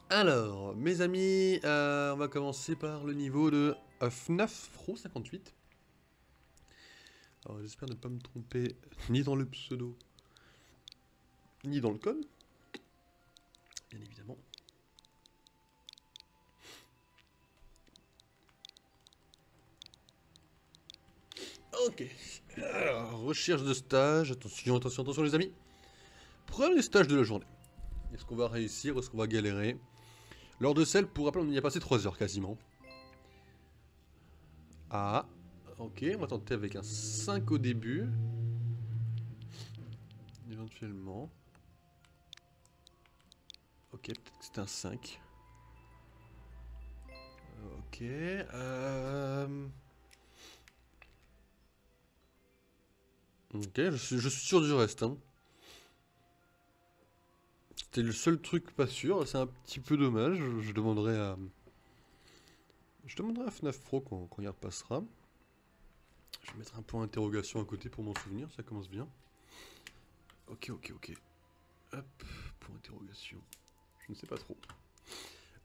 Alors, mes amis, on va commencer par le niveau de FNAF Pro 58. Alors, j'espère ne pas me tromper ni dans le pseudo, ni dans le code, bien évidemment. Ok. Alors, recherche de stage. Attention, attention, attention les amis. Premier stage de la journée. Est-ce qu'on va réussir? Est-ce qu'on va galérer? Lors de celle, pour rappel, on y a passé 3 heures quasiment. Ah, ok, on va tenter avec un 5 au début. Éventuellement. Ok, peut-être que c'était un 5. Ok, Ok, je suis sûr du reste, hein. C'était le seul truc pas sûr, c'est un petit peu dommage. Je demanderai à FNAF Pro quand il repassera. Je vais mettre un point d'interrogation à côté pour m'en souvenir, ça commence bien. Ok, ok, ok. Hop, point d'interrogation. Je ne sais pas trop.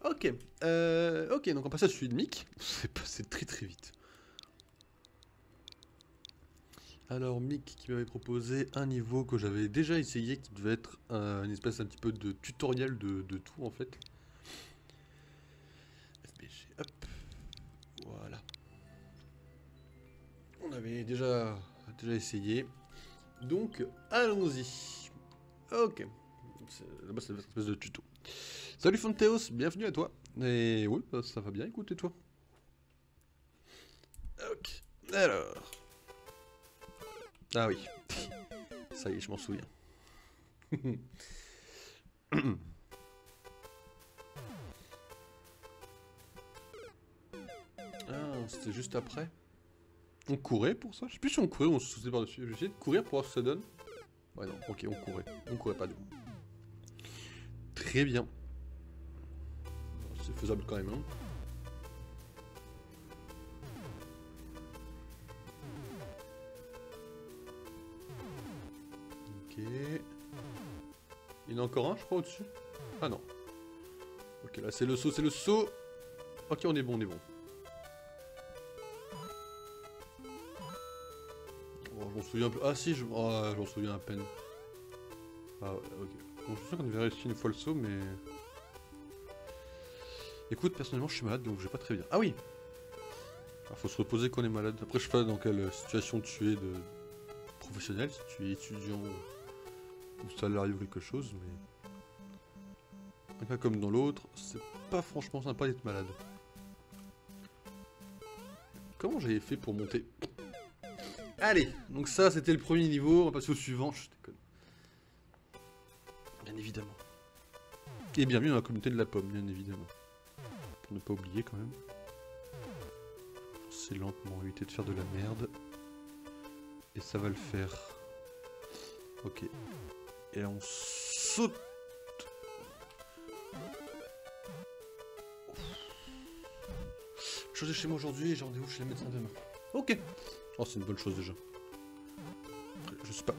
Ok, ok, donc on passe à celui de Mick. C'est passé très très vite. Alors Mick qui m'avait proposé un niveau que j'avais déjà essayé, qui devait être une espèce un petit peu de tutoriel de tout en fait. FBG, hop, voilà. On avait déjà essayé. Donc allons-y. Ok. Là-bas c'est une espèce de tuto. Salut Fonteos, bienvenue à toi. Et oui, bah, ça va bien, écoute, et toi? Ok. Alors. Ah oui. Ça y est, je m'en souviens. Ah, c'était juste après. On courait pour ça? Je sais plus si on courait ou on se sautait par-dessus. J'ai essayé de courir pour voir ce que ça donne. Ouais, non, ok, on courait. On courait pas de. Très bien. C'est faisable quand même, hein. Ok. Il y en a encore un, je crois, au-dessus. Ah non. Ok, là, c'est le saut, c'est le saut. Ok, on est bon, on est bon. Oh, je m'en souviens un peu. Ah si, je m'en souviens à peine. Ah ouais, ok. Bon, je suis sûr qu'on avait réussi une fois le saut, mais... Écoute, personnellement, je suis malade, donc je vais pas très bien. Ah oui. Alors, faut se reposer quand on est malade. Après, je sais pas dans quelle situation tu es de professionnel, si tu es étudiant ou salarié ou quelque chose, mais... Un cas comme dans l'autre, c'est pas franchement sympa d'être malade. Comment j'avais fait pour monter? Allez, donc ça c'était le premier niveau, on va passer au suivant, je déconne. Bien évidemment. Et bienvenue dans la communauté de la pomme, bien évidemment. Pour ne pas oublier quand même. C'est lentement, éviter de faire de la merde. Et ça va le faire. Ok. Et là on saute. Je suis chez moi aujourd'hui et j'ai rendez-vous chez le médecin demain. Ok. Oh, c'est une bonne chose déjà. Je sais pas.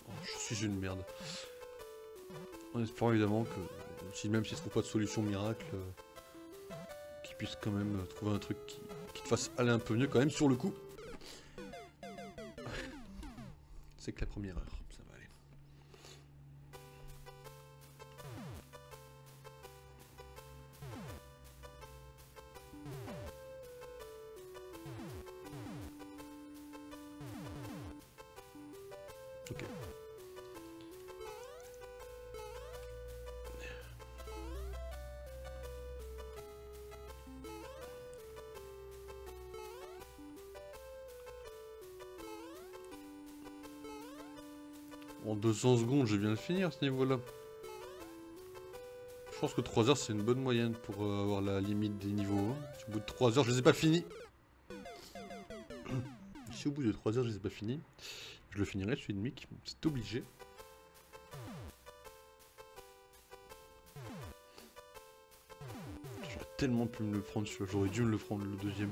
Oh, je suis une merde. En espérant évidemment que, même s'il ne trouve pas de solution miracle, qu'il puisse quand même trouver un truc qui te fasse aller un peu mieux quand même sur le coup. C'est que la première heure, ça va aller. Ok. En 200 secondes, je viens de finir ce niveau-là. Je pense que 3 heures, c'est une bonne moyenne pour avoir la limite des niveaux. Hein. Si au bout de 3 heures, je les ai pas finis. Si au bout de 3 heures, je les ai pas finis, je le finirai, je suis mic, c'est obligé. J'aurais tellement pu me le prendre, j'aurais dû me le prendre le deuxième.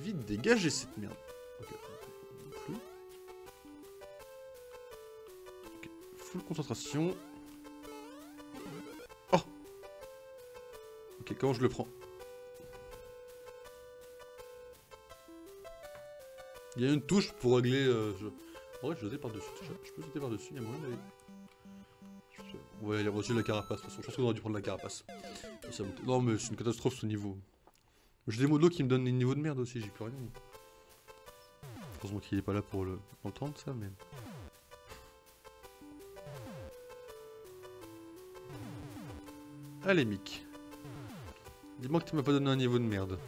vite dégager cette merde. Ok, flou. Ok, full concentration. Oh. Ok, comment je le prends? Il y a une touche pour régler... En vrai, je sauter par-dessus. Je peux sauter par-dessus, il y a moyen d'aller... Ouais, il a reçu la carapace, de toute façon. Je pense qu'on aurait dû prendre la carapace. Non, mais c'est une catastrophe ce niveau. J'ai des mots de l'eau qui me donnent des niveaux de merde aussi, j'y peux rien. Heureusement qu'il est pas là pour l'entendre, ça, mais... Allez, Mick. Dis-moi que tu m'as pas donné un niveau de merde.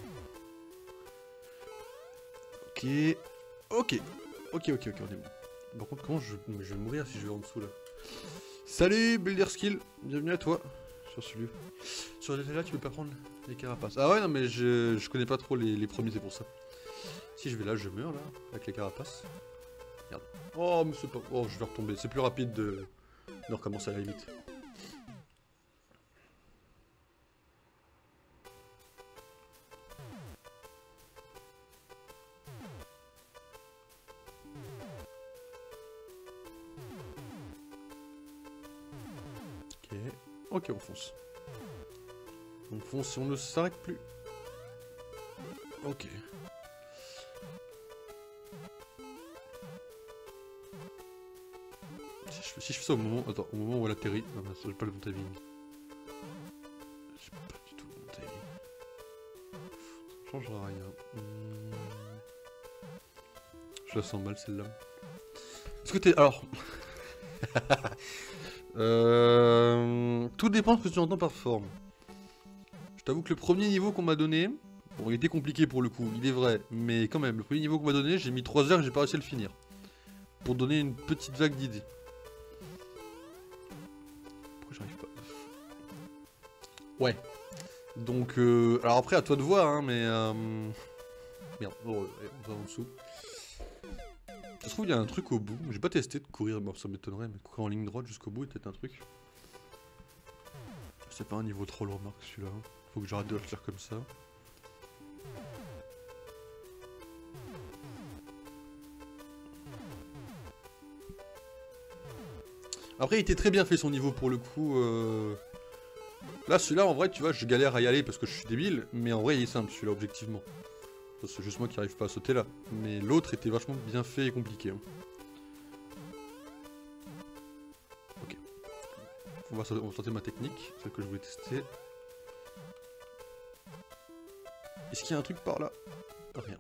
Ok. Ok, on est bon. Par contre, comment je vais mourir si je vais en dessous, là? Salut, Builder Skill. Bienvenue à toi. Sur ce lieu. Sur là, tu peux pas prendre les carapaces. Ah ouais, non, mais je connais pas trop les premiers, c'est pour ça. Si je vais là, je meurs, là, avec les carapaces. Merde. Oh, mais c'est pas... Oh, je vais retomber. C'est plus rapide de recommencer à la limite. Ok, on fonce. On fonce et on ne s'arrête plus. Ok. Si je fais ça au moment... Attends, au moment où elle atterrit... Non, mais j'ai pas le bon timing. J'ai pas du tout le bon timing. Ça changera rien. Je la sens mal celle-là. Est-ce que t'es... Alors... Tout dépend de ce que tu entends par forme. Je t'avoue que le premier niveau qu'on m'a donné... Bon, il était compliqué pour le coup, il est vrai. Mais quand même, le premier niveau qu'on m'a donné, j'ai mis 3 heures et j'ai pas réussi à le finir. Pour donner une petite vague d'idées. Pourquoi j'arrive pas? Ouais. Donc, alors après, à toi de voir, hein, mais... Merde, oh, on va en dessous. Ça se trouve, il y a un truc au bout. J'ai pas testé de courir, bon, ça m'étonnerait, mais courir en ligne droite jusqu'au bout est peut-être un truc. C'est pas un niveau troll, remarque, celui-là. Faut que j'arrête de le faire comme ça. Après, il était très bien fait son niveau pour le coup. Là, celui-là, en vrai, tu vois, je galère à y aller parce que je suis débile. Mais en vrai, il est simple, celui-là, objectivement. C'est juste moi qui arrive pas à sauter là. Mais l'autre était vachement bien fait et compliqué. Hein. Ok. On va tenter ma technique, celle que je voulais tester. Est-ce qu'il y a un truc par là? Rien.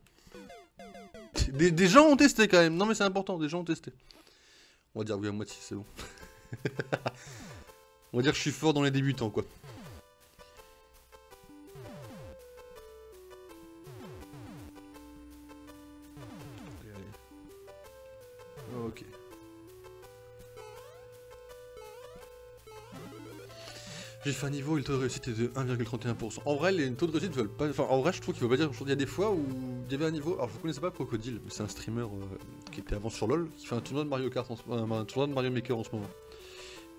Des gens ont testé quand même. Non mais c'est important, des gens ont testé. On va dire oui à moitié, c'est bon. On va dire que je suis fort dans les débutants quoi. Ok. J'ai fait un niveau où le taux de réussite est de 1,31%. En vrai, les taux de réussite veulent pas... Enfin, en vrai, je trouve qu'il veut pas dire... Il y a des fois où il y avait un niveau... Alors, je connaissais pas Crocodile, mais c'est un streamer qui était avant sur LoL, qui fait un tournoi de Mario Kart, un tournoi de Mario Maker en ce moment.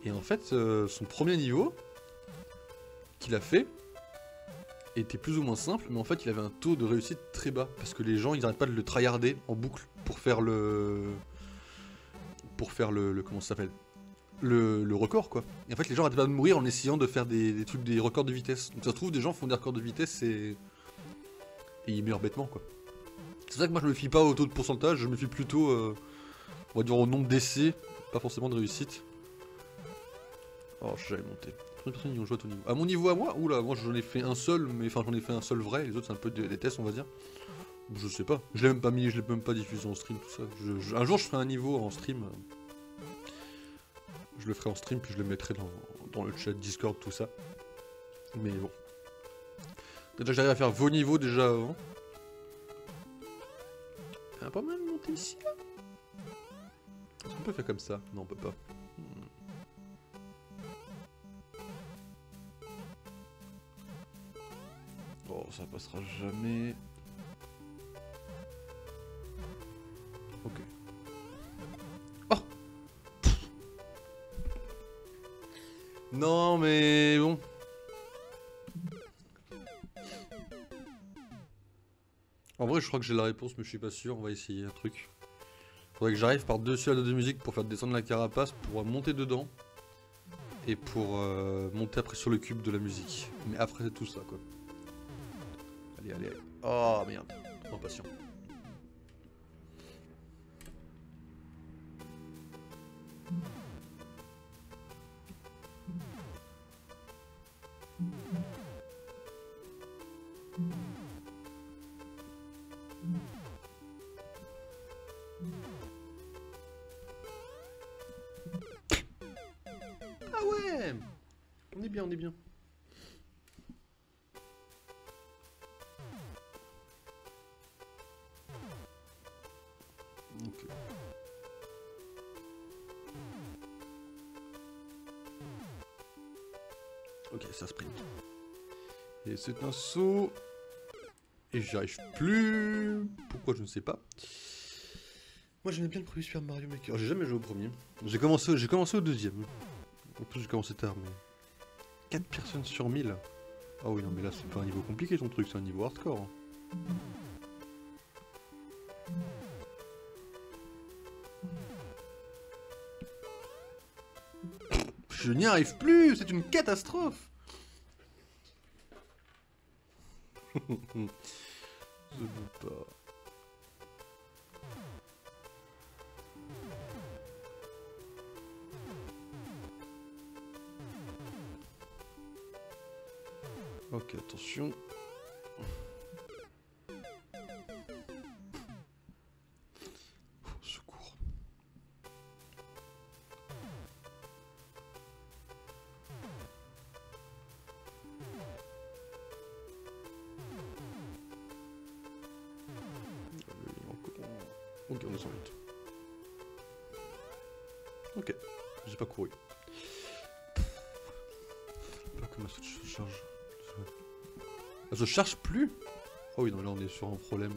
Et en fait, son premier niveau qu'il a fait était plus ou moins simple, mais en fait, il avait un taux de réussite très bas. Parce que les gens, ils arrêtent pas de le tryharder en boucle pour faire le... comment ça s'appelle? Le record quoi. Et en fait les gens arrêtent pas de mourir en essayant de faire des trucs, des records de vitesse. Donc ça se trouve des gens font des records de vitesse et ils meurent bêtement quoi. C'est ça que moi je me fie pas au taux de pourcentage, je me fie plutôt on va dire au nombre d'essais, pas forcément de réussite. Oh j'avais monté. Combien de personnes y ont joué à ton niveau? À mon niveau à moi? Oula, moi j'en ai fait un seul, mais enfin j'en ai fait un seul vrai, les autres c'est un peu des tests on va dire. Je sais pas, je l'ai même pas mis, je l'ai même pas diffusé en stream tout ça. Un jour je ferai un niveau en stream. Je le ferai en stream, puis je le mettrai dans le chat Discord, tout ça. Mais bon. Déjà, j'arrive à faire vos niveaux déjà avant. Il y a pas mal de monter ici, là. Est-ce qu'on peut faire comme ça? Non, on peut pas. Oh, ça passera jamais. Ok. Oh! Non, mais bon. En vrai, je crois que j'ai la réponse, mais je suis pas sûr. On va essayer un truc. Faudrait que j'arrive par-dessus la note de musique pour faire descendre la carapace, pour monter dedans. Et pour monter après sur le cube de la musique. Mais après, c'est tout ça, quoi. Allez, allez, allez. Oh, merde. Trop impatient. Ah ouais! On est bien, on est bien. Ok. Ok, ça sprint. Et c'est un saut. Et j'y arrive plus. Pourquoi, je ne sais pas. Moi j'aimais bien le premier Super Mario Maker. J'ai jamais joué au premier. J'ai commencé au deuxième. En plus j'ai commencé tard, mais... 4 personnes sur 1000. Ah oui, non mais là c'est pas un niveau compliqué ton truc, c'est un niveau hardcore. Je n'y arrive plus, c'est une catastrophe. Je veux pas. Ok, attention. Oh, secours. Ok, on descend vite. Ok, j'ai pas couru. Pas comme ça se charge. Ça se charge plus? Oh oui, non, là on est sur un problème.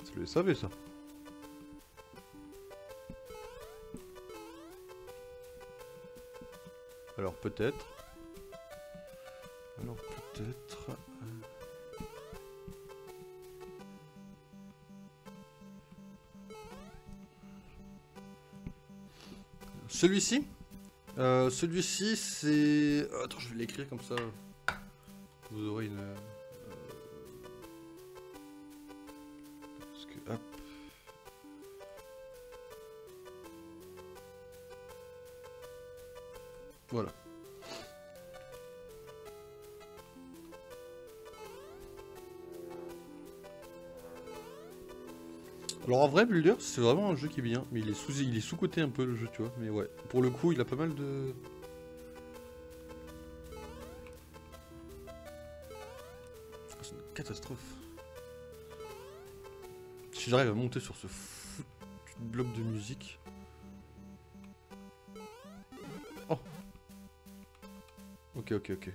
Ça le savait ça. Alors peut-être. Alors peut-être. Celui-ci celui-ci c'est... Attends, je vais l'écrire comme ça. Vous aurez une... Parce que... Hop. Voilà. Alors en vrai, Builder, c'est vraiment un jeu qui est bien, mais il est sous-coté un peu le jeu, tu vois. Mais ouais, pour le coup, il a pas mal de... C'est une catastrophe. Si j'arrive à monter sur ce foutu bloc de musique... Oh. Ok, ok, ok.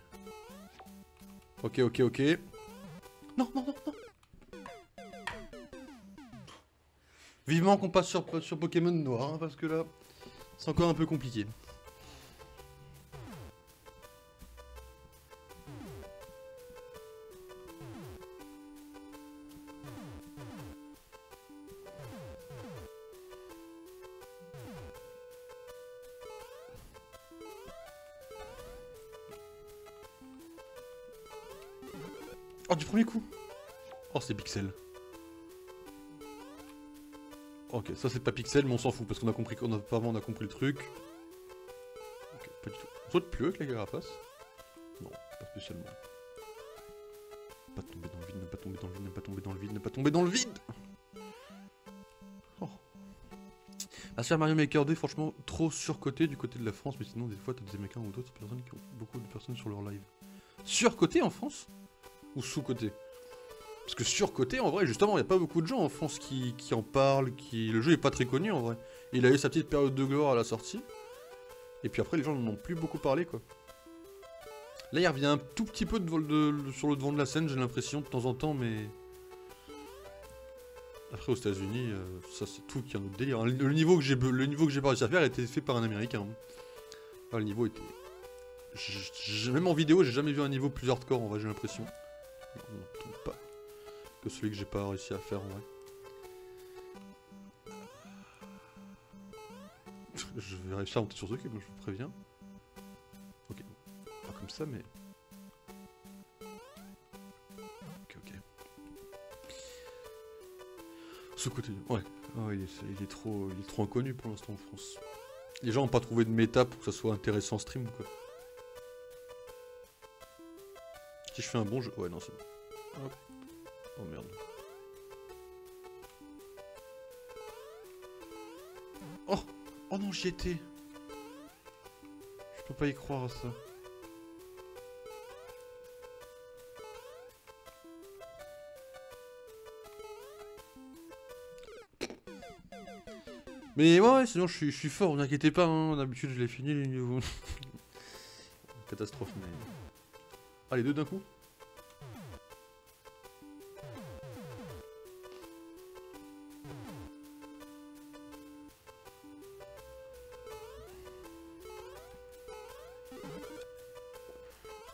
Ok, ok, ok. Non, non, non, non. Vivement qu'on passe sur Pokémon Noir, hein, parce que là, c'est encore un peu compliqué. Oh, du premier coup. Oh, c'est Pixel. Ok, ça c'est pas Pixel, mais on s'en fout parce qu'on a compris qu'on a a compris le truc. Ok, pas du tout. On saute plus avec la carapace? Non, pas spécialement. Pas tomber dans le vide, ne pas tomber dans le vide, ne pas tomber dans le vide, ne pas tomber dans le vide. Oh. Ah, Super Mario Maker 2, franchement, trop surcoté du côté de la France, mais sinon, des fois, t'as des Américains ou d'autres personnes qui ont beaucoup de personnes sur leur live. Surcoté en France? Ou sous-coté? Parce que surcoté, en vrai, justement, il n'y a pas beaucoup de gens en France qui en parlent, le jeu est pas très connu, en vrai. Il a eu sa petite période de gloire à la sortie. Et puis après, les gens n'en ont plus beaucoup parlé, quoi. Là, il revient un tout petit peu sur le devant de la scène, j'ai l'impression, de temps en temps, mais... Après, aux États-Unis, ça, c'est tout qui est un autre délire. Le niveau que j'ai pas réussi à faire était fait par un Américain. Enfin, le niveau était... Même en vidéo, j'ai jamais vu un niveau plus hardcore, en vrai, j'ai l'impression. Non, pas. que celui que j'ai pas réussi à faire en vrai. Je vais réussir à monter sur ce cube, je vous préviens. Ok, pas comme ça, mais... Ok. Ce côté, ouais. Oh, il est trop inconnu pour l'instant en France. Les gens n'ont pas trouvé de méta pour que ça soit intéressant en stream, quoi. Si je fais un bon jeu... Ouais, non, c'est bon. Hop. Oh merde. Oh! Oh non, j'y étais! Je peux pas y croire à ça. Mais ouais, sinon je suis fort, vous inquiétez pas, hein, d'habitude je l'ai fini les niveaux. Catastrophe, mais... Ah, les deux d'un coup?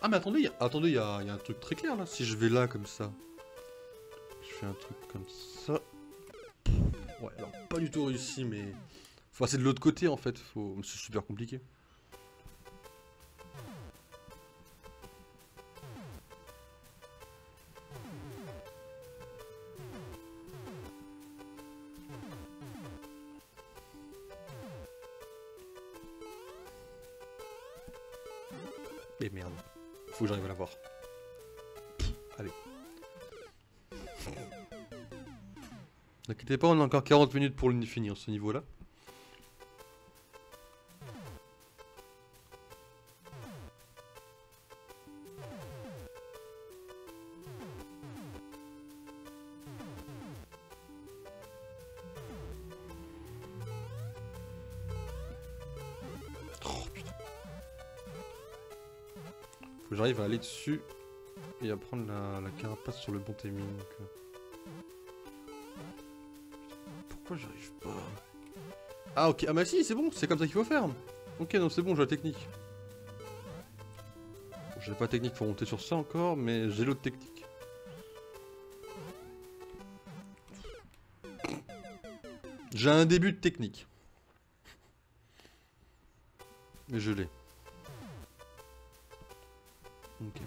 Ah mais attendez, attendez, il y a un truc très clair là, si je vais là comme ça. Je fais un truc comme ça. Ouais, alors pas du tout réussi, mais... Faut passer de l'autre côté en fait, c'est super compliqué. Et merde, faut que j'arrive à la voir. Allez. N'inquiétez pas, on a encore 40 minutes pour le finir ce niveau-là. Oh putain. Faut que j'arrive à aller dessus et à prendre la carapace sur le bon timing. Pourquoi j'arrive pas? Ah ok, ah bah si, c'est bon, c'est comme ça qu'il faut faire. Ok, non c'est bon, j'ai la technique. J'ai pas la technique pour monter sur ça encore, mais j'ai l'autre technique. J'ai un début de technique. Mais je l'ai. Ok.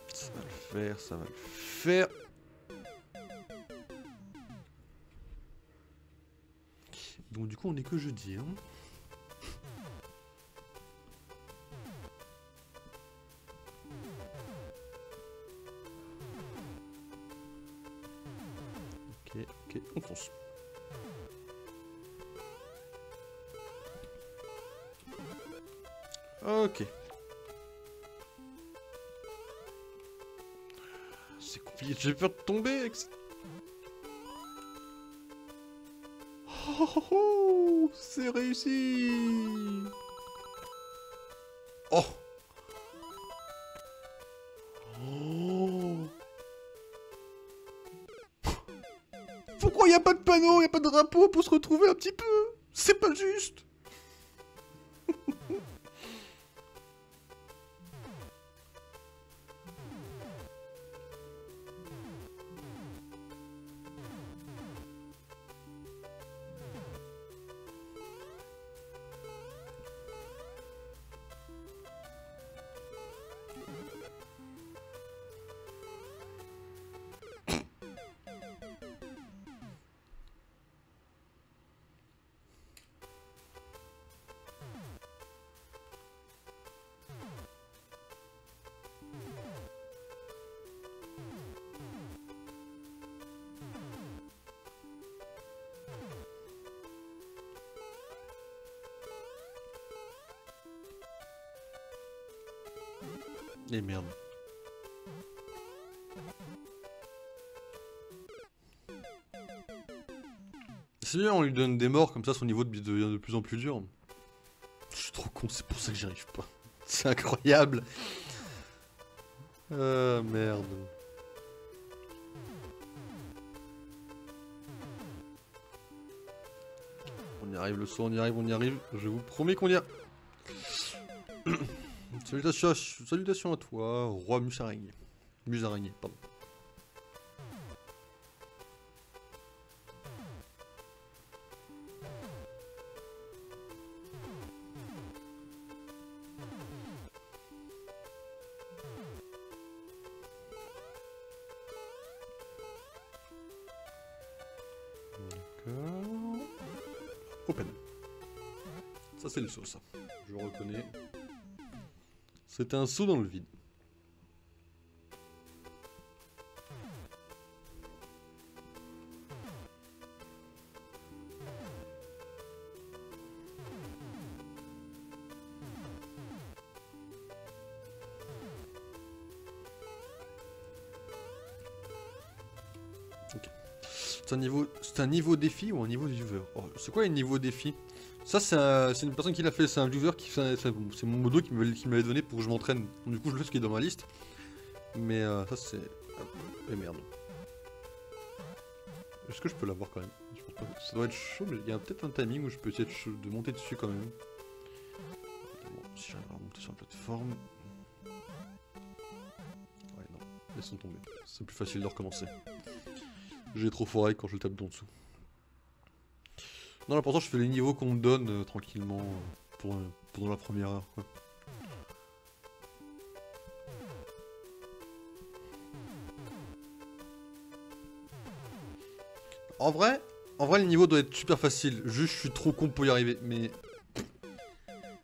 Ça va le faire, ça va le faire. Donc du coup on est que jeudi, hein. Ok, ok, on fonce. Ok. C'est compliqué, j'ai peur de tomber avec ça. Oh, oh, oh, c'est réussi. Oh. Oh. Pourquoi il n'y a pas de panneau, il n'y a pas de drapeau pour se retrouver un petit peu? C'est pas juste. Et merde. C'est bien, on lui donne des morts, comme ça son niveau devient de plus en plus dur. Je suis trop con, c'est pour ça que j'y arrive pas. C'est incroyable. Ah merde. On y arrive, le saut, on y arrive, on y arrive. Je vous promets qu'on y arrive. Salutations à toi, roi musaraigne. Musaraigne, pardon. Open. Ça c'est le saut ça. Je reconnais. C'est un saut dans le vide. Ok. C'est un niveau défi ou un niveau viewer? Oh, c'est quoi un niveau défi? Ça, c'est une personne qui l'a fait, c'est un viewer qui c'est mon modo qui m'avait donné pour que je m'entraîne. Du coup, je le fais ce qui est dans ma liste. Mais ça, c'est. Et merde. Est-ce que je peux l'avoir quand même? Je pense pas. Ça doit être chaud, mais il y a peut-être un timing où je peux essayer de monter dessus quand même. Bon, si j'arrive à monter sur la plateforme. Ouais, non. Laissons tomber. C'est plus facile de recommencer. J'ai trop foré quand je le tape d'en dessous. Non, l'important, je fais les niveaux qu'on me donne tranquillement pendant la première heure. Quoi. En vrai, le niveau doit être super facile. Juste, je suis trop con pour y arriver. Mais.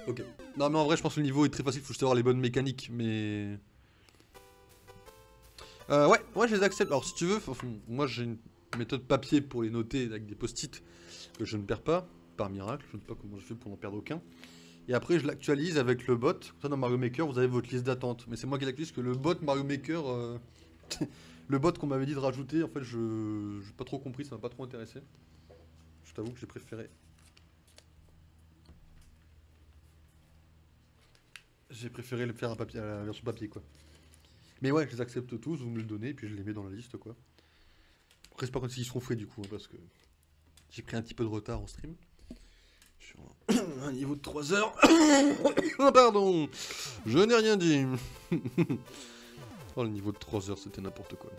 Ok. Non, mais en vrai, je pense que le niveau est très facile. Faut juste avoir les bonnes mécaniques. Mais. Ouais, je les accepte. Alors, si tu veux, moi j'ai une méthode papier pour les noter avec des post-it que je ne perds pas, par miracle. Je ne sais pas comment je fais pour n'en perdre aucun. Et après, je l'actualise avec le bot. Ça, dans Mario Maker, vous avez votre liste d'attente. Mais c'est moi qui l'actualise, que le bot Mario Maker, le bot qu'on m'avait dit de rajouter, en fait, je n'ai pas trop compris, ça m'a pas trop intéressé. Je t'avoue que j'ai préféré. J'ai préféré le faire à la version papier, quoi. Mais ouais, je les accepte tous, vous me le donnez, et puis je les mets dans la liste, quoi. Après, c'est pas comme s'ils seront faits, du coup, hein, parce que j'ai pris un petit peu de retard en stream. Sur un niveau de 3 heures. Oh, pardon, je n'ai rien dit. Oh, le niveau de 3 heures, c'était n'importe quoi.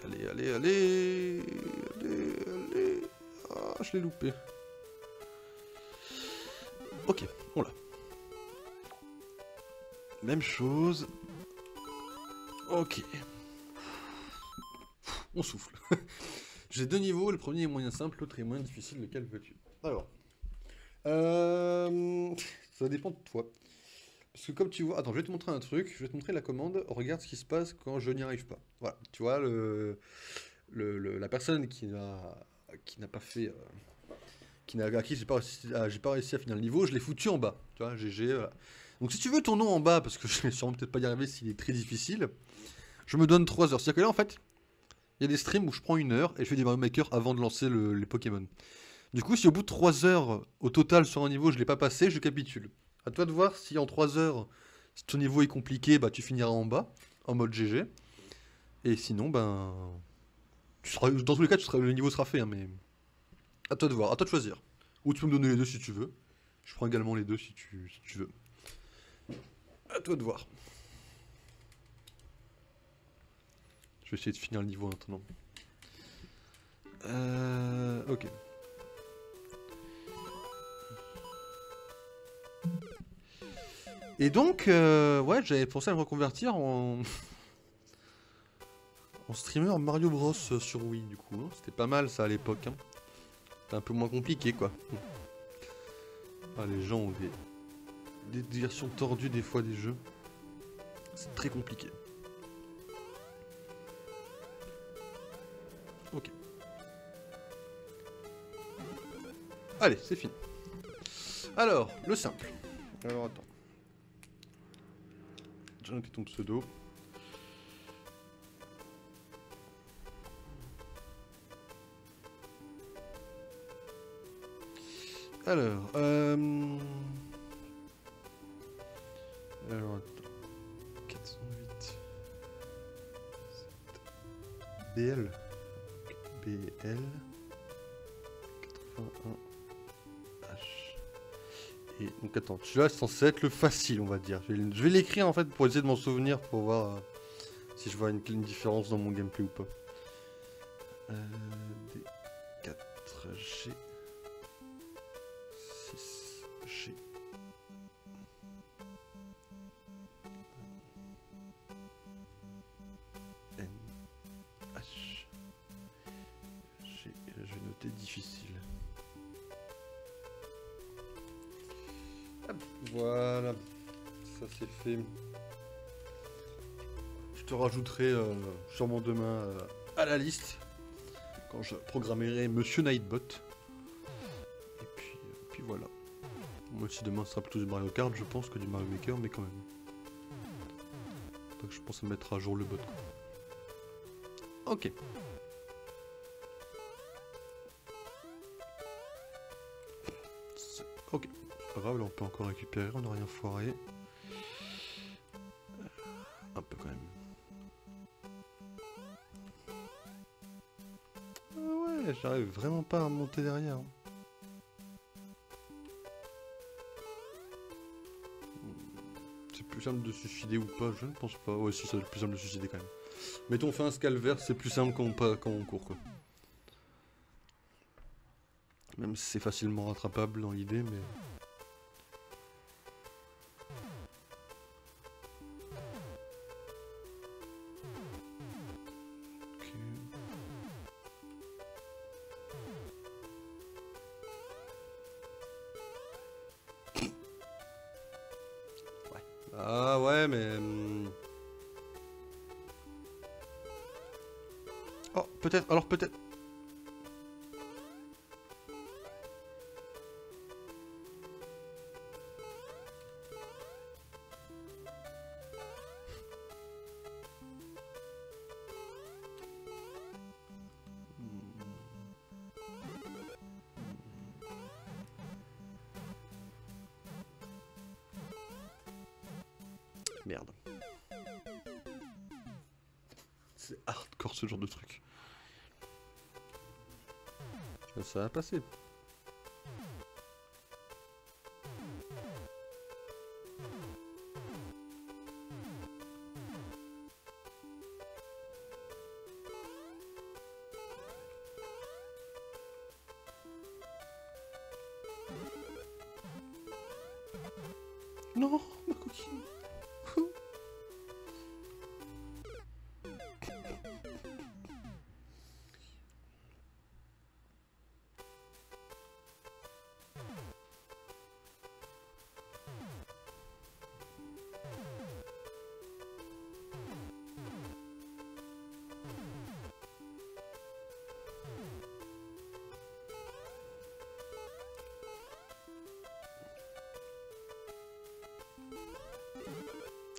Allez, allez, allez. Allez, allez. Ah, je l'ai loupé. Ok, on l'a. Même chose. Ok. On souffle. J'ai deux niveaux, le premier est moyen simple, l'autre est moins difficile, lequel veux-tu? Alors. Ça dépend de toi. Parce que comme tu vois... Attends, je vais te montrer un truc, je vais te montrer la commande, regarde ce qui se passe quand je n'y arrive pas. Voilà, tu vois, la personne qui n'a pas fait... à qui j'ai pas réussi à finir le niveau, je l'ai foutu en bas. Tu vois, GG, voilà. Donc si tu veux ton nom en bas, parce que je vais sûrement peut-être pas y arriver s'il est très difficile, je me donne 3 heures. C'est-à-dire que là, en fait, il y a des streams où je prends 1 heure et je fais des Mario Maker avant de lancer les Pokémon. Du coup, si au bout de 3 heures, au total, sur un niveau, je l'ai pas passé, je capitule. À toi de voir si en 3 heures, si ton niveau est compliqué, bah tu finiras en bas, en mode GG. Et sinon, ben... dans tous les cas, le niveau sera fait, hein, mais... À toi de voir, à toi de choisir. Ou tu peux me donner les deux si tu veux. Je prends également les deux si tu veux. À toi de voir. Je vais essayer de finir le niveau maintenant. Ok. Et donc, ouais, j'avais pensé à me reconvertir en streamer Mario Bros sur Wii, du coup. Hein. C'était pas mal ça à l'époque. Hein. C'était un peu moins compliqué, quoi. Ah, les gens ont des versions tordues des fois des jeux. C'est très compliqué. Ok. Allez, c'est fini. Alors, le simple. Alors, attends. J'ai noté ton pseudo. Alors, attends. 408. BL. BL. 1 H. Et donc attends, celui-là c'est censé être le facile, on va dire. Je vais l'écrire en fait pour essayer de m'en souvenir, pour voir si je vois une différence dans mon gameplay ou pas. D4G 6G. N H G. Je vais noter difficile. Hop, voilà, ça c'est fait. Je te rajouterai sûrement demain à la liste quand je programmerai Monsieur Nightbot. Et puis voilà. Moi si demain ce sera plutôt du Mario Kart, je pense, que du Mario Maker, mais quand même. Donc je pense à mettre à jour le bot, quoi. Ok. Ok, c'est pas grave, là on peut encore récupérer, on n'a rien foiré. Un peu quand même. Ah ouais, j'arrive vraiment pas à monter derrière. C'est plus simple de suicider ou pas, je ne pense pas. Ouais, si, c'est plus simple de suicider quand même. Mettons, on fait un scalvert, c'est plus simple quand on court, quoi. Même si c'est facilement rattrapable dans l'idée, mais... Ok. Ouais. Ah ouais, mais... Oh, peut-être, alors peut-être... Merde. C'est hardcore ce genre de truc. Ça va passer. Non, ma coquille.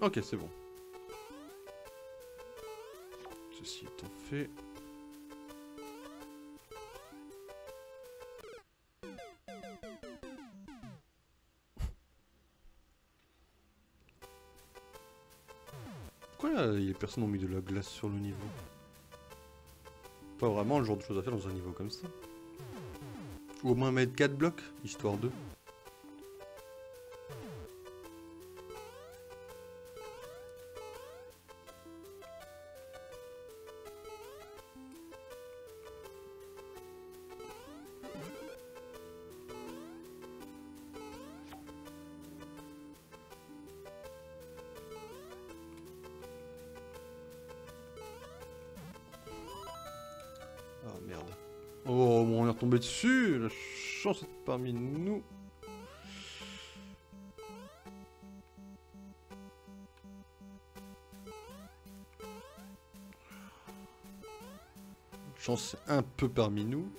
Ok, c'est bon. Ceci étant fait... Pourquoi là, les personnes ont mis de la glace sur le niveau? Pas vraiment le genre de choses à faire dans un niveau comme ça. Ou au moins mettre 4 blocs, histoire de... Ah merde. Oh, bon, on est retombé dessus. La chance est parmi nous. La chance est un peu parmi nous.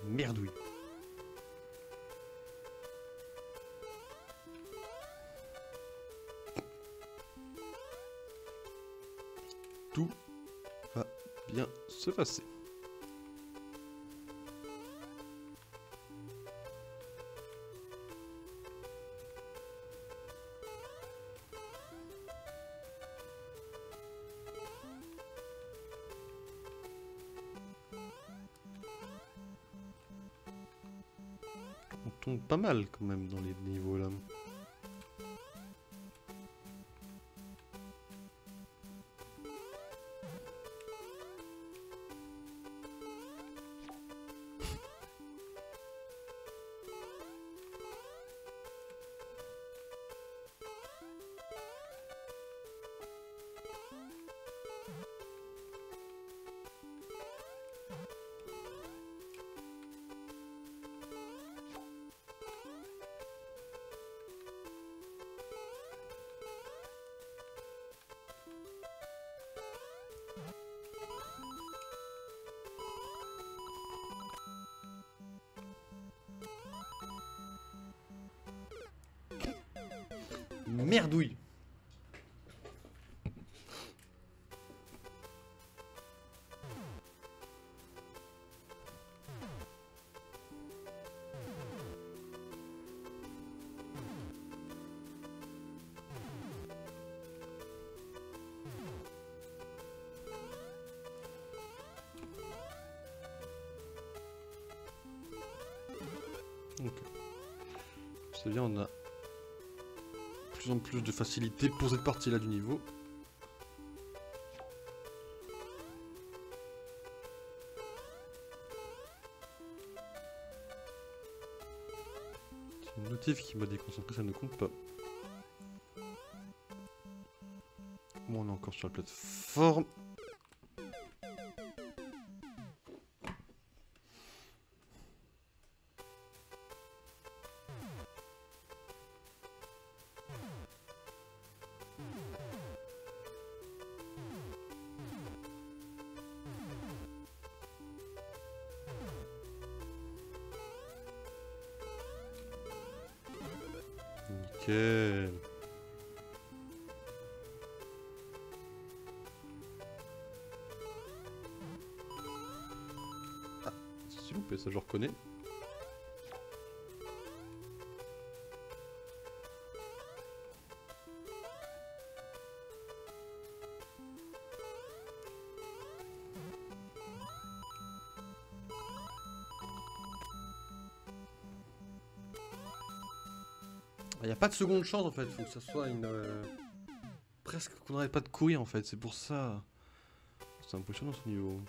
Merde, oui. Tout va bien se passer. tombe pas mal quand même dans les niveaux là. Merdouille. Ok. C'est bien, on a de plus en plus de facilité pour cette partie-là du niveau. C'est une notif qui m'a déconcentré, ça ne compte pas. Bon, on est encore sur la plateforme. Nickel. Ah, c'est loupé, ça je reconnais. Il n'y a pas de seconde chance en fait, il faut que ça soit une... presque qu'on n'arrête pas de courir en fait, c'est pour ça. C'est impressionnant ce niveau.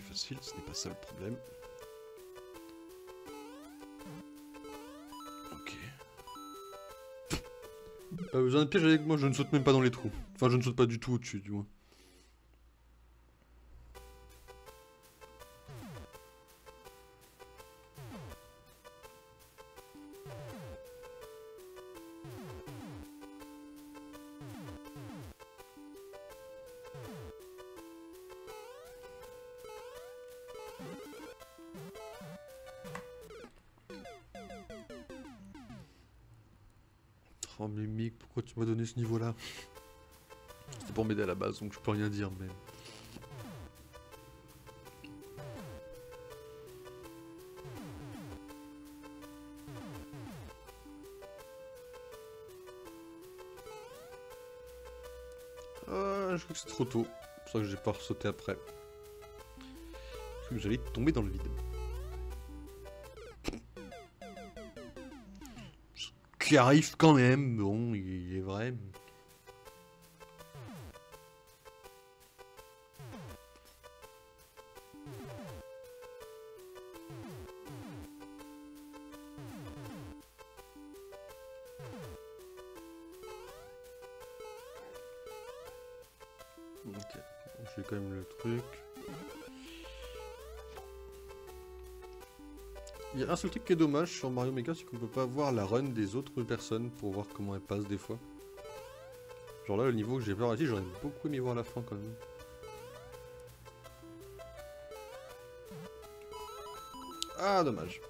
Facile, ce n'est pas ça le problème. Ok. Pas besoin de piège avec moi, je ne saute même pas dans les trous. Enfin, je ne saute pas du tout au-dessus, du moins. Oh mais Mick, pourquoi tu m'as donné ce niveau-là? C'était pour m'aider à la base, donc je peux rien dire, mais... Ah, je crois que c'est trop tôt. C'est pour ça que j'ai pas sauté après. Je crois que j'allais tomber dans le vide. Qui arrive quand même, bon, il est vrai. Ok, je fais quand même le truc. Il y a un seul truc qui est dommage sur Mario Maker, c'est qu'on peut pas voir la run des autres personnes pour voir comment elles passent des fois. Genre là, le niveau que j'ai pas réussi, j'aurais beaucoup aimé voir la fin quand même. Ah, dommage.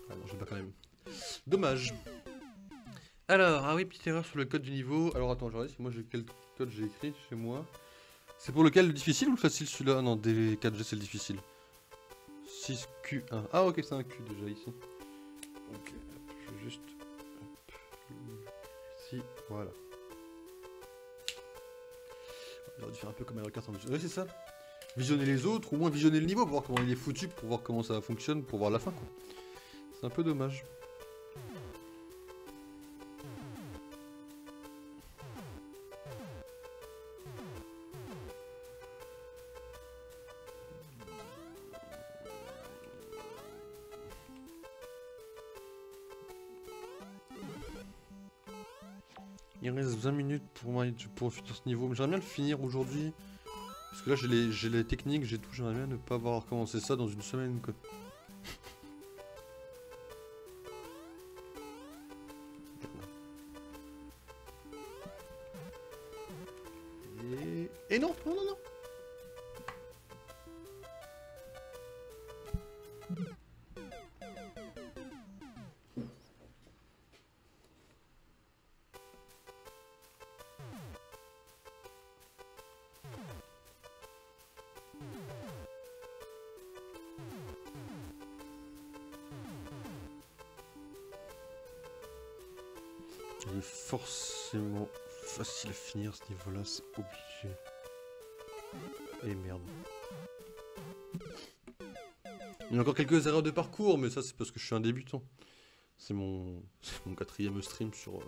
Ah non, je l'ai pas quand même. Dommage. Alors, ah oui, petite erreur sur le code du niveau. Alors attends, je regarde si moi quel code j'ai écrit chez moi. C'est pour lequel le difficile ou le facile celui-là? Non, D4G c'est le difficile. 6Q1. Ah ok, c'est un Q déjà ici. Ok, je vais juste... Ici, voilà. J'aurais dû faire un peu comme Mario Kart en vision. Ouais, c'est ça. Visionner les autres, ou au moins visionner le niveau pour voir comment il est foutu, pour voir comment ça fonctionne, pour voir la fin quoi. C'est un peu dommage. Il reste 20 minutes pour finir ce niveau, mais j'aimerais bien le finir aujourd'hui. Parce que là j'ai les techniques, j'ai tout, j'aimerais bien ne pas avoir commencé ça dans une semaine quoi. Et non, non, non, non. Il est forcément facile à finir ce niveau-là, c'est obligé. Et merde. Il y a encore quelques erreurs de parcours, mais ça c'est parce que je suis un débutant. C'est mon 4ème stream sur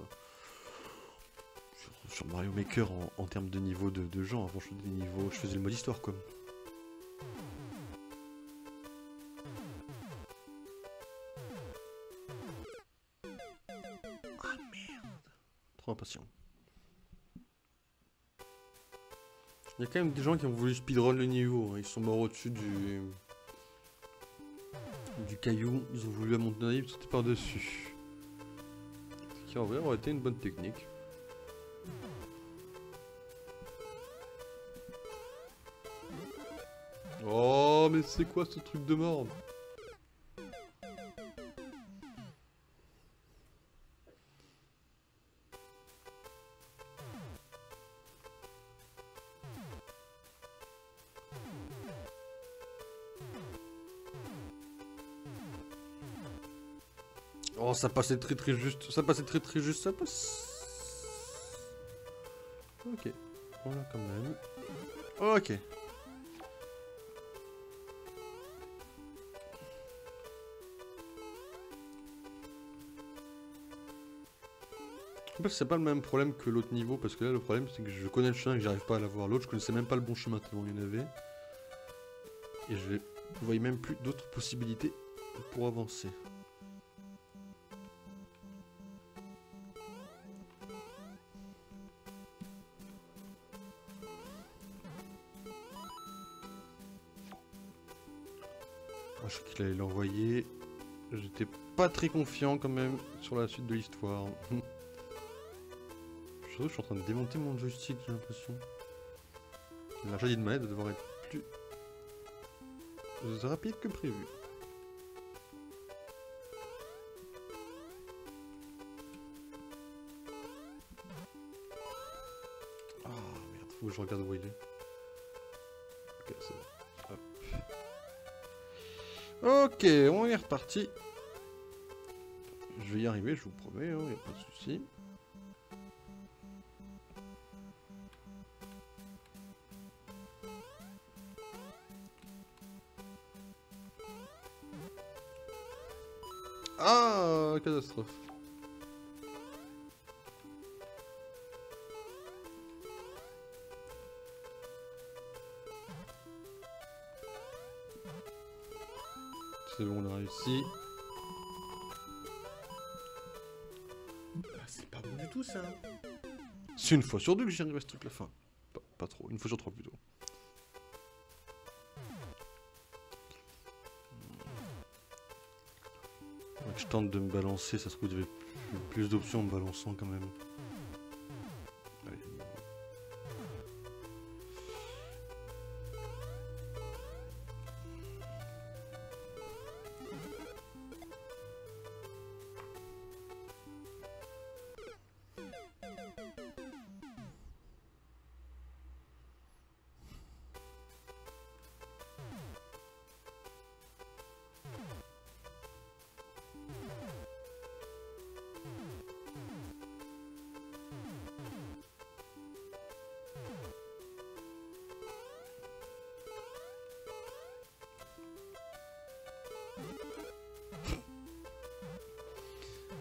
Mario Maker en termes de niveau de gens. Avant je faisais le mode histoire quoi. Ah merde. Trop impatient. Il y a quand même des gens qui ont voulu speedrun le niveau, hein. Ils sont morts au-dessus du caillou, ils ont voulu à mon avis sauter par-dessus. Ce qui en vrai aurait été une bonne technique. Oh mais c'est quoi ce truc de merde? Oh, ça passait très juste. Ça passait très juste. Ça passe. Ok. Voilà quand même. Ok. En fait, c'est pas le même problème que l'autre niveau. Parce que là, le problème, c'est que je connais le chemin et que j'arrive pas à l'avoir. L'autre, je connaissais même pas le bon chemin tellement il y en avait. Et je voyais même plus d'autres possibilités pour avancer. Je crois qu'il allait l'envoyer. J'étais pas très confiant quand même sur la suite de l'histoire. Je suis en train de démonter mon joystick, j'ai l'impression. La jaillie de manette va devoir être plus rapide que prévu. Ah merde, faut que je regarde où il est. Ok, c'est bon. Hop. Ok, on est reparti. Je vais y arriver, je vous promets, hein, y a pas de souci. Ah, catastrophe. C'est bon, on a réussi. Ah, c'est pas bon du tout ça. C'est une fois sur deux que j'y arrive à ce truc la fin. Pas trop, une fois sur trois plutôt. Ouais, je tente de me balancer, ça se trouve il y avait plus d'options en me balançant quand même. Allez.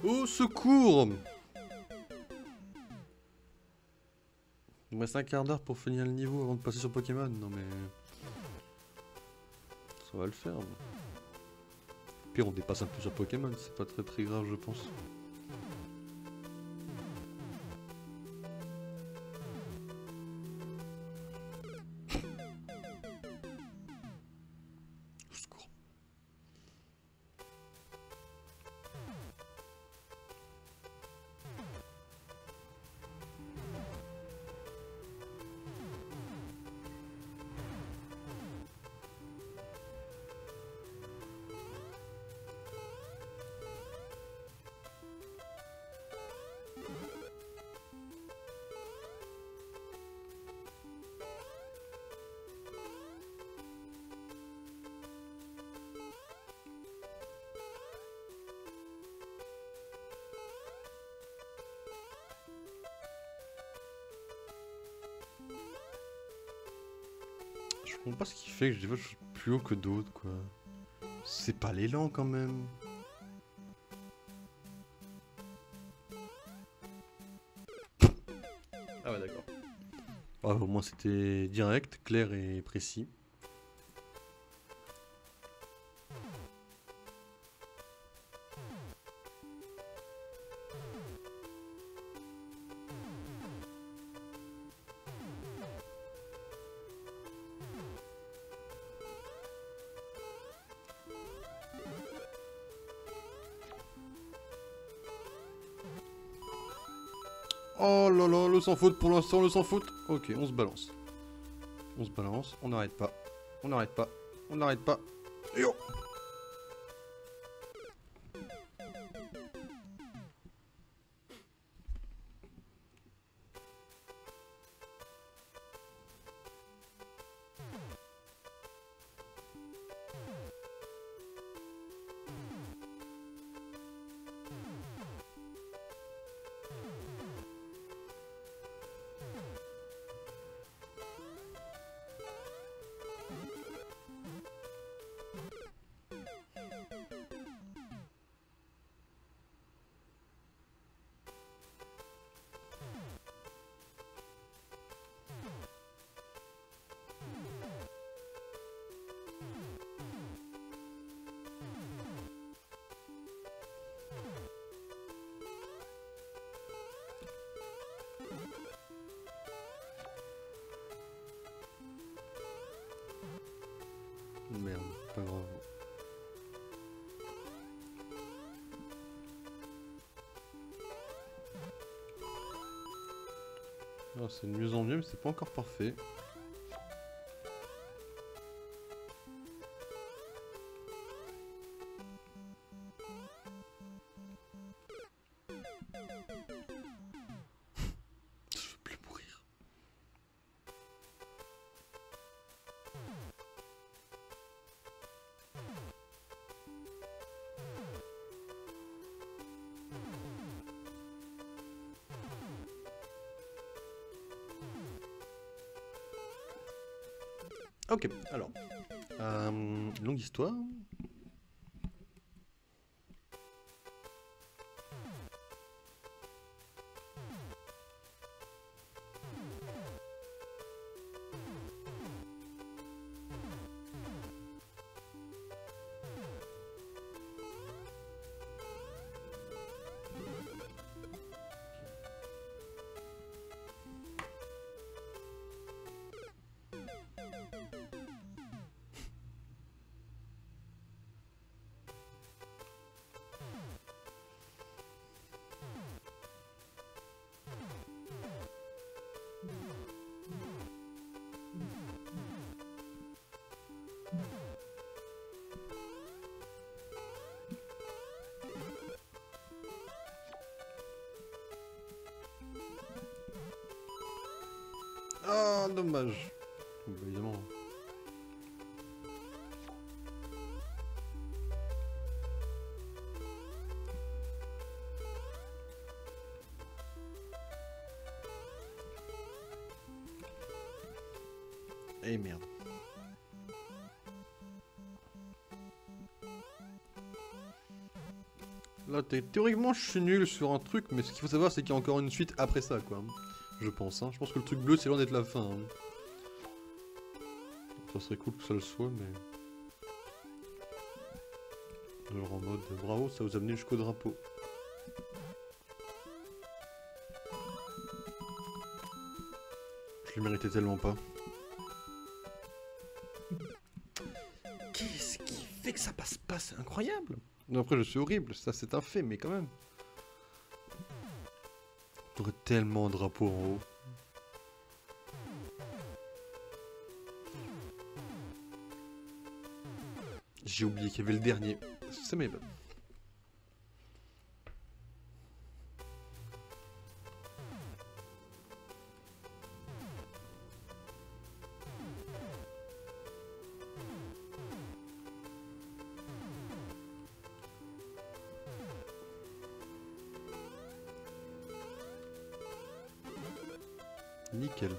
Au secours! Il me reste un quart d'heure pour finir le niveau avant de passer sur Pokémon. Non mais... ça va le faire. Pire, on dépasse un peu sur Pokémon, c'est pas très grave je pense. Au secours. Je comprends pas ce qui fait que des fois je suis plus haut que d'autres quoi. C'est pas l'élan quand même. Ah ouais d'accord. Ah, au moins c'était direct, clair et précis. Oh là là, le sans faute pour l'instant, le sans faute. Ok, on se balance. On se balance, on n'arrête pas. On n'arrête pas. On n'arrête pas. Et oh! Merde, pas grave. Oh, c'est de mieux en mieux, mais c'est pas encore parfait. Je veux plus mourir. Ok, alors. Longue histoire. Ah, dommage. Bah, évidemment. Eh merde. Là, théoriquement, je suis nul sur un truc, mais ce qu'il faut savoir, c'est qu'il y a encore une suite après ça, quoi. Je pense, hein. Je pense que le truc bleu, c'est loin d'être la fin. Hein. Ça serait cool que ça le soit, mais... Genre en mode, bravo, ça vous a amené jusqu'au drapeau. Je le méritais tellement pas. Qu'est-ce qui fait que ça passe pas? C'est incroyable. Non, après, je suis horrible, ça c'est un fait, mais quand même. J'aurais tellement de drapeaux en haut. J'ai oublié qu'il y avait le dernier. Ça m'étonne. Nickel.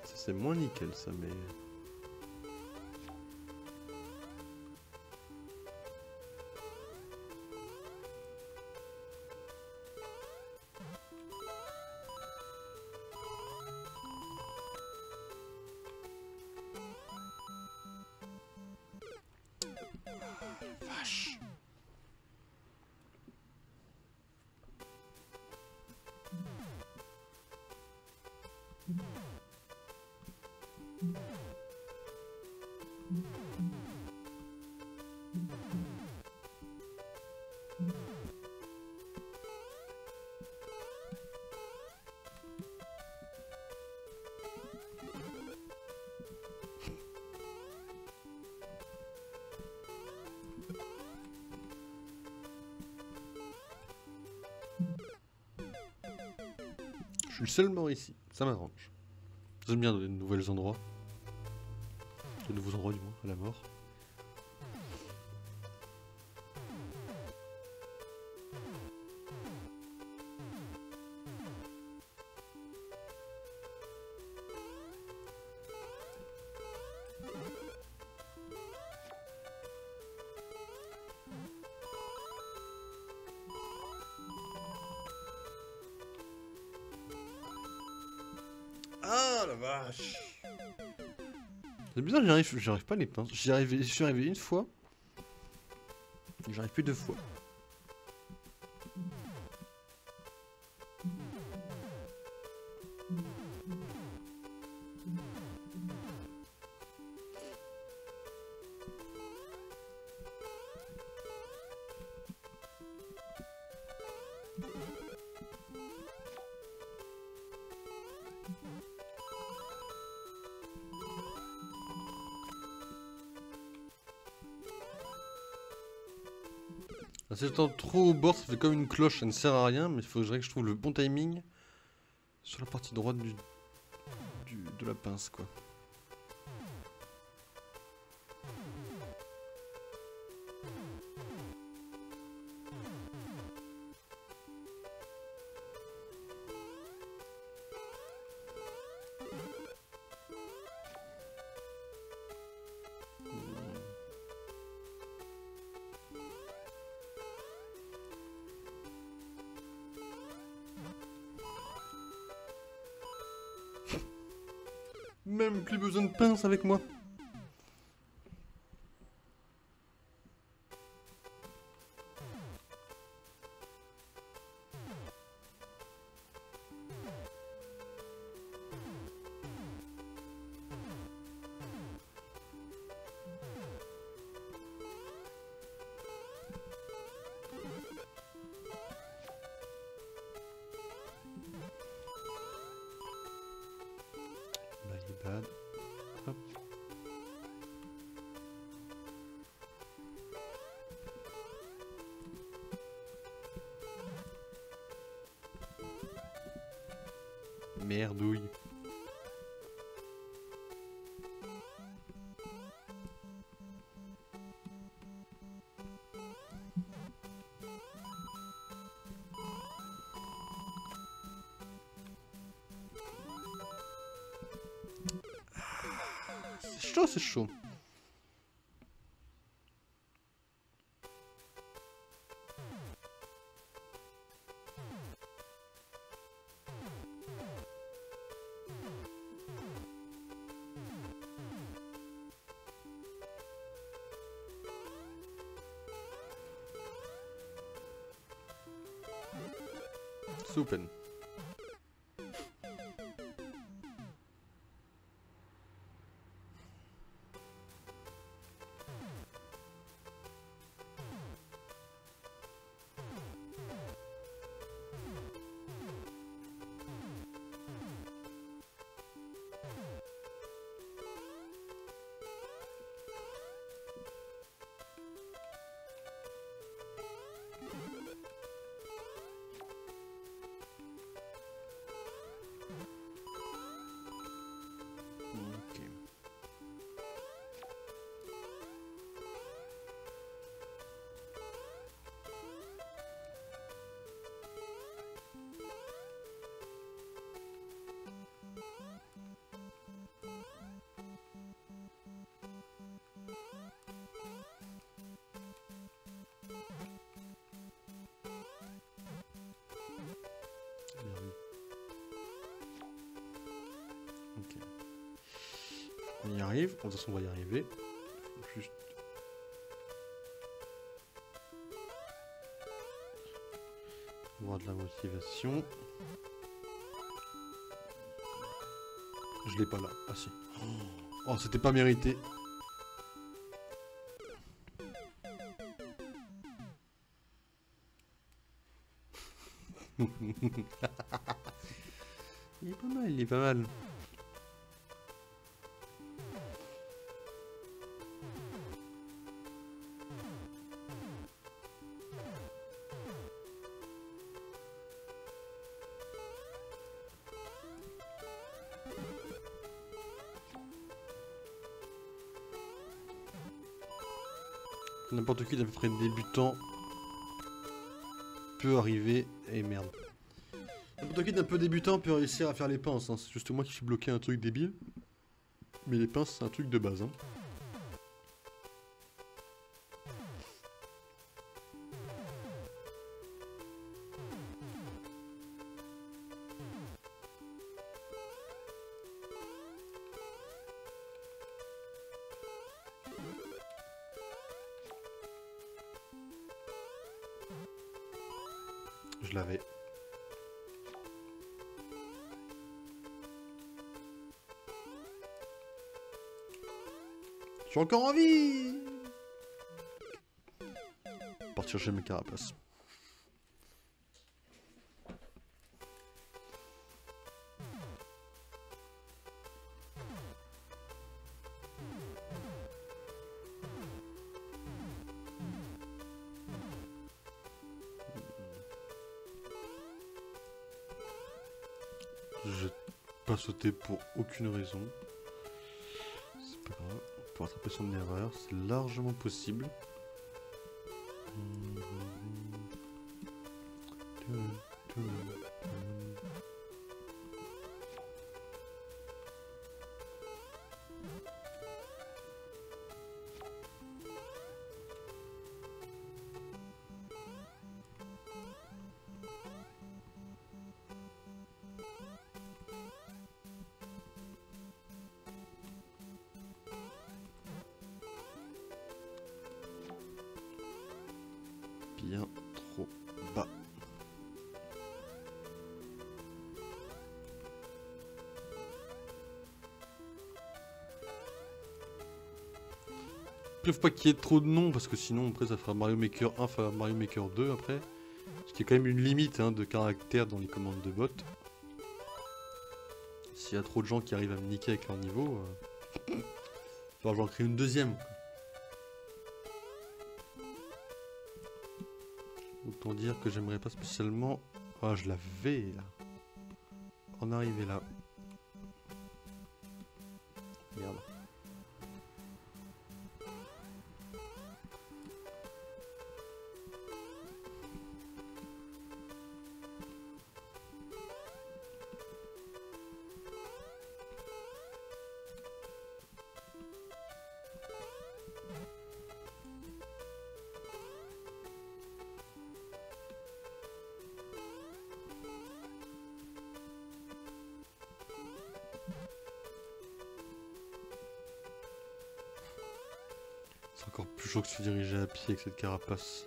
Ça c'est moins nickel ça, mais... Vache. Je suis le seul mort ici, ça m'arrange. J'aime bien de nouveaux endroits. De nouveaux endroits du moins, à la mort. Ah la vache. C'est bizarre, j'arrive pas à les pinces. Je suis arrivé une fois. J'arrive plus deux fois. Si j'attends trop au bord, ça fait comme une cloche, ça ne sert à rien, mais il faudrait que je trouve le bon timing sur la partie droite de la pince, quoi. Même plus besoin de pince avec moi. Bad. Hop. Merdouille. C'est chaud, c'est chaud. Super. Ok. On y arrive. De toute façon, on va y arriver. Juste. Avoir de la motivation. Je l'ai pas là. Ah si. Oh, c'était pas mérité. Il est pas mal, il est pas mal. N'importe qui d'à peu près débutant peut arriver. Et merde. N'importe qui d'un peu débutant peut réussir à faire les pinces. Hein. C'est juste moi qui suis bloqué un truc débile. Mais les pinces, c'est un truc de base. Hein. Je l'avais. Je suis encore en vie. Partir chez mes carapaces. Je vais pas sauter pour aucune raison. C'est pas grave. Pour rattraper son erreur, c'est largement possible. Bien trop bas. Il faut pas qu'il y ait trop de noms parce que sinon après ça fera Mario Maker 1, fera Mario Maker 2 après. Parce qu'il y a quand même une limite hein, de caractères dans les commandes de bot. S'il y a trop de gens qui arrivent à me niquer avec leur niveau, il va falloir que j'en crée une deuxième. Autant dire que j'aimerais pas spécialement... Ah, je l'avais là. Oh en arriver là. Merde. C'est encore plus chaud que de se diriger à pied avec cette carapace.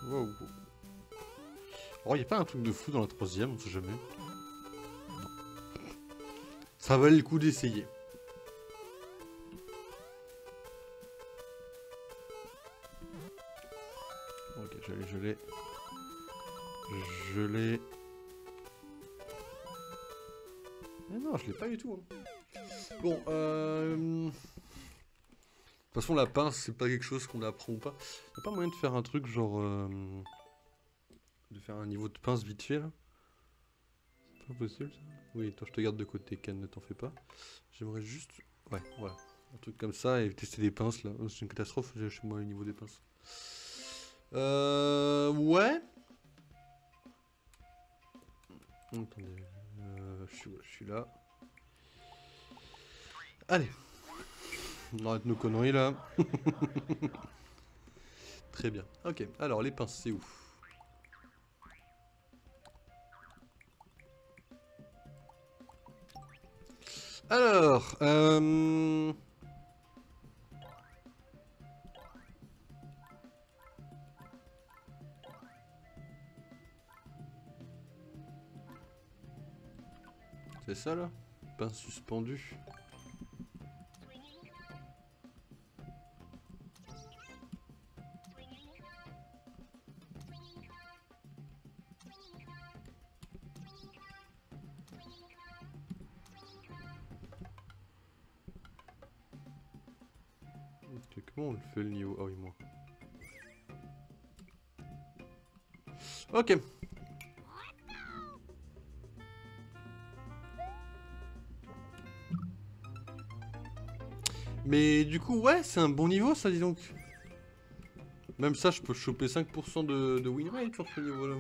Wow. Oh, y a pas un truc de fou dans la troisième, on sait jamais. Non. Ça valait le coup d'essayer. Ok, je l'ai. Mais non, je l'ai pas du tout. Hein. Bon, de toute façon, la pince, c'est pas quelque chose qu'on apprend ou pas. Y'a pas moyen de faire un truc genre... de faire un niveau de pince vite fait, là? C'est pas possible, ça? Oui, toi, je te garde de côté, Ken, ne t'en fais pas. J'aimerais juste... Ouais, voilà. Un truc comme ça et tester des pinces, là. Oh, c'est une catastrophe, j'ai chez moi au niveau des pinces. Ouais. Attendez. Je suis là. Allez. On arrête nos conneries, là. Très bien. Ok, alors, les pinces, c'est où? Alors, c'est ça là? Pince suspendue. Ok, comment on le fait le niveau? Ah oui, moi. Ok. Mais du coup, ouais, c'est un bon niveau ça, dis donc. Même ça, je peux choper 5% de win rate sur ce niveau-là.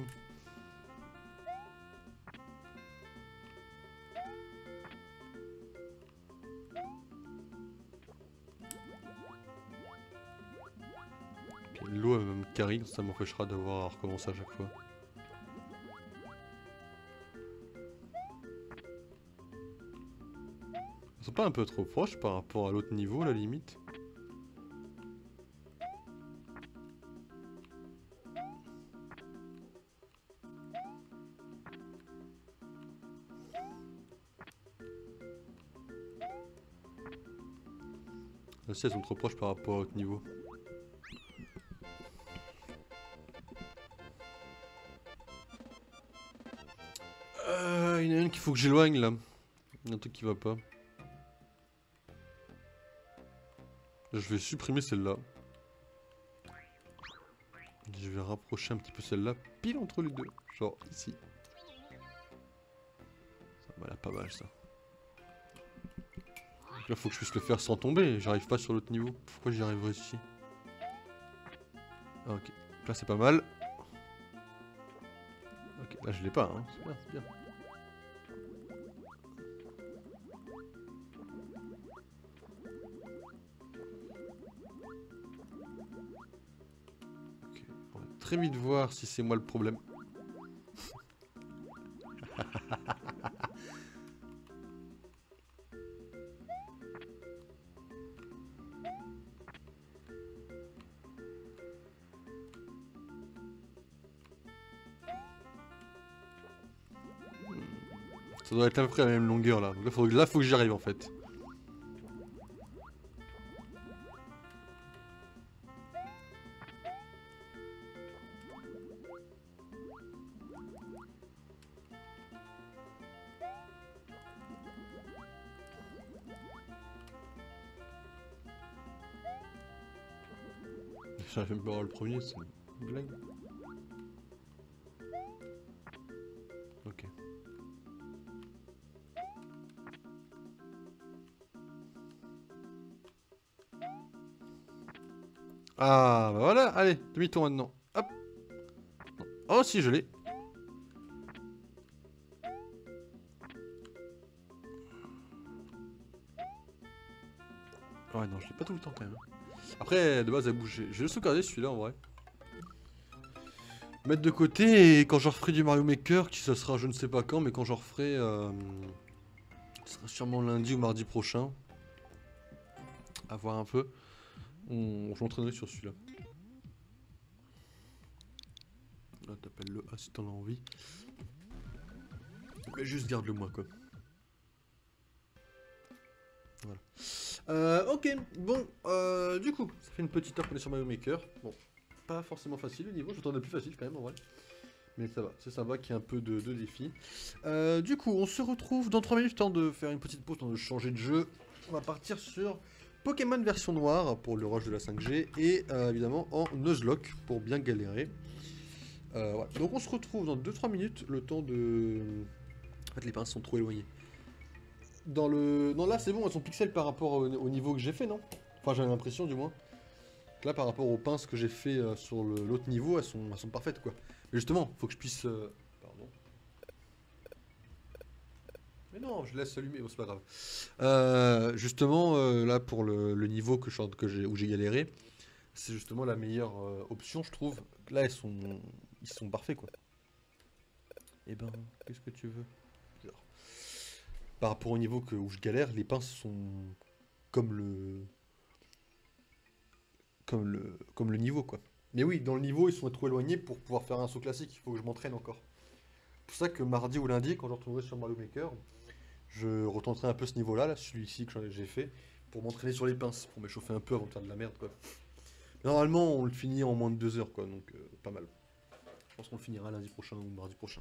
L'eau elle va me carry, ça m'empêchera d'avoir à recommencer à chaque fois. Ils sont pas un peu trop proches par rapport à l'autre niveau, la limite? Ah, si, elles sont trop proches par rapport à l'autre niveau. Il y en a une qu'il faut que j'éloigne là. Il y a un truc qui va pas. Je vais supprimer celle-là. Je vais rapprocher un petit peu celle-là, pile entre les deux. Genre ici. Ça m'a l'air pas mal ça. Donc là faut que je puisse le faire sans tomber. J'arrive pas sur l'autre niveau. Pourquoi j'y arriverai ici? Ah, ok. Là c'est pas mal. Ok, là je l'ai pas. Hein. C'est bien, c'est bien. On va très vite voir si c'est moi le problème. Ça doit être à peu près la même longueur là. Donc là faut que j'y arrive en fait. J'arrive même pas à voir le premier, c'est une blague. Ok. Ah, bah voilà, allez, demi-tour maintenant. Hop. Non. Oh, si, je l'ai. Ouais, non, je l'ai pas tout le temps quand même. Après, de base, elle bouge. J'ai le sauvegardé celui-là en vrai. Mettre de côté et quand je referai du Mario Maker, qui ça sera je ne sais pas quand, mais quand je referai. Ce sera sûrement lundi ou mardi prochain. À voir un peu. Je m'entraînerai sur celui-là. Là, t'appelles le A si t'en as envie. Mais juste garde-le moi quoi. Voilà. Ok, bon, du coup, ça fait une petite heure qu'on est sur Mario Maker. Bon, pas forcément facile le niveau, je t'en ai plus facile quand même en vrai. Mais ça va, c'est sympa qu'il y ait un peu de défi. Du coup, on se retrouve dans 3 minutes, temps de faire une petite pause, temps de changer de jeu. On va partir sur Pokémon version noire pour le rush de la 5G et évidemment en Nuzlocke pour bien galérer. Voilà. Donc on se retrouve dans 2-3 minutes, le temps de... En fait les pinces sont trop éloignés. Dans le... Non là c'est bon, elles sont pixels par rapport au niveau que j'ai fait, non? Enfin j'avais l'impression du moins. Là par rapport aux pinces que j'ai fait sur l'autre niveau, elles sont parfaites quoi. Mais justement, faut que je puisse... Pardon. Mais non, je laisse allumer, bon, c'est pas grave. Justement, là pour le niveau où j'ai galéré, c'est justement la meilleure option je trouve. Là ils sont parfaits quoi. Eh ben, qu'est-ce que tu veux? Bizarre. Par rapport au niveau où je galère, les pinces sont comme comme le niveau quoi. Mais oui, dans le niveau ils sont trop éloignés pour pouvoir faire un saut classique, il faut que je m'entraîne encore. C'est pour ça que mardi ou lundi, quand je retournerai sur Mario Maker, je retenterai un peu ce niveau-là, là, celui-ci que j'ai fait, pour m'entraîner sur les pinces, pour m'échauffer un peu avant de faire de la merde, quoi. Normalement, on le finit en moins de 2 heures, quoi, donc pas mal. Je pense qu'on le finira lundi prochain ou mardi prochain.